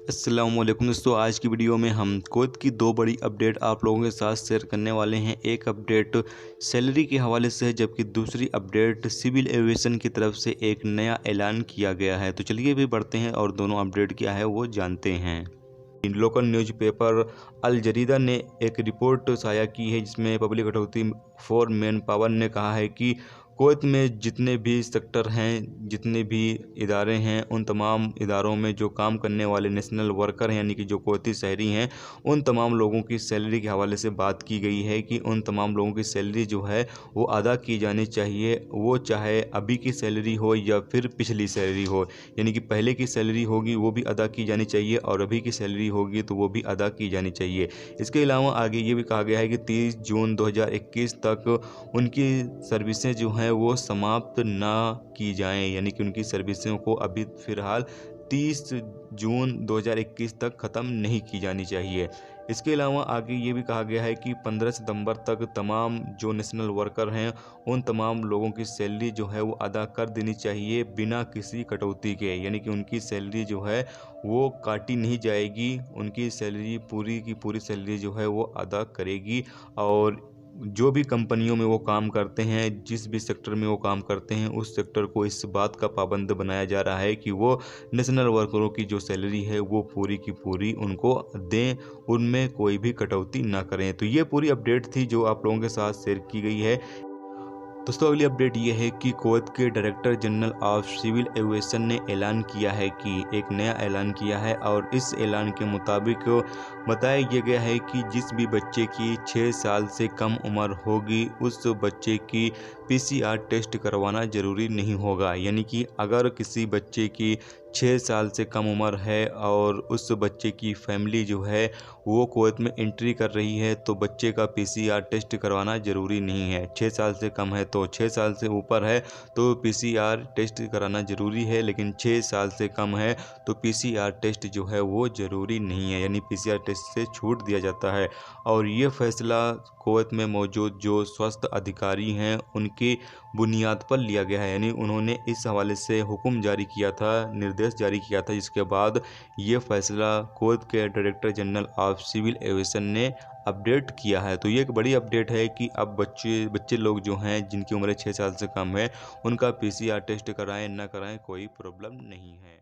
अस्सलामुअलैकुम दोस्तों, आज की वीडियो में हम कुवैत की दो बड़ी अपडेट आप लोगों के साथ शेयर करने वाले हैं। एक अपडेट सैलरी के हवाले से है, जबकि दूसरी अपडेट सिविल एविएशन की तरफ से एक नया ऐलान किया गया है। तो चलिए भी बढ़ते हैं और दोनों अपडेट क्या है वो जानते हैं। लोकल न्यूज़पेपर अल जरीदा ने एक रिपोर्ट शाया की है, जिसमें public authority for man power ने कहा है कि कुवैत में जितने भी सेक्टर हैं, जितने भी इदारे हैं, उन तमाम इदारों में जो काम करने वाले नेशनल वर्कर हैं, यानी कि जो कुवैती शहरी हैं, उन तमाम लोगों की सैलरी के हवाले से बात की गई है कि उन तमाम लोगों की सैलरी जो है वो अदा की जानी चाहिए। वो चाहे अभी की सैलरी हो या फिर पिछली सैलरी हो, यानी कि पहले की सैलरी होगी वो भी अदा की जानी चाहिए और अभी की सैलरी होगी तो वो भी अदा की जानी चाहिए। इसके अलावा आगे ये भी कहा गया है कि 30 जून 2021 तक उनकी सर्विसें जो हैं वो समाप्त ना की जाएं, यानी कि उनकी सर्विसों को अभी फ़िलहाल 30 जून 2021 तक ख़त्म नहीं की जानी चाहिए। इसके अलावा आगे ये भी कहा गया है कि 15 सितंबर तक तमाम जो नेशनल वर्कर हैं उन तमाम लोगों की सैलरी जो है वो अदा कर देनी चाहिए बिना किसी कटौती के, यानी कि उनकी सैलरी जो है वो काटी नहीं जाएगी। उनकी सैलरी पूरी की पूरी सैलरी जो है वो अदा करेगी। और जो भी कंपनियों में वो काम करते हैं, जिस भी सेक्टर में वो काम करते हैं, उस सेक्टर को इस बात का पाबंद बनाया जा रहा है कि वो नेशनल वर्करों की जो सैलरी है वो पूरी की पूरी उनको दें, उनमें कोई भी कटौती ना करें। तो ये पूरी अपडेट थी जो आप लोगों के साथ शेयर की गई है। दोस्तों, अगली अपडेट ये है कि कुवैत के director general of civil aviation ने ऐलान किया है कि एक नया ऐलान किया है, और इस ऐलान के मुताबिक बताया यह गया है कि जिस भी बच्चे की 6 साल से कम उम्र होगी उस बच्चे की पीसीआर टेस्ट करवाना ज़रूरी नहीं होगा। यानी कि अगर किसी बच्चे की 6 साल से कम उम्र है और उस बच्चे की फैमिली जो है वो कुवैत में एंट्री कर रही है, तो बच्चे का पीसीआर टेस्ट करवाना ज़रूरी नहीं है। 6 साल से कम है तो 6 साल से ऊपर है तो पीसीआर टेस्ट कराना ज़रूरी है, लेकिन 6 साल से कम है तो पीसीआर टेस्ट जो है वो ज़रूरी नहीं है, यानी पीसीआर टेस्ट से छूट दिया जाता है। और ये फैसला कुवैत में मौजूद जो स्वास्थ्य अधिकारी हैं उनकी बुनियाद पर लिया गया है, यानी उन्होंने इस हवाले से हुक्म जारी किया था, निर्देश जारी किया था, जिसके बाद ये फैसला कुवैत के director general of civil aviation ने अपडेट किया है। तो ये एक बड़ी अपडेट है कि अब बच्चे लोग जो हैं जिनकी उम्र 6 साल से कम है उनका पीसीआर टेस्ट कराएं ना कराएं कोई प्रॉब्लम नहीं है।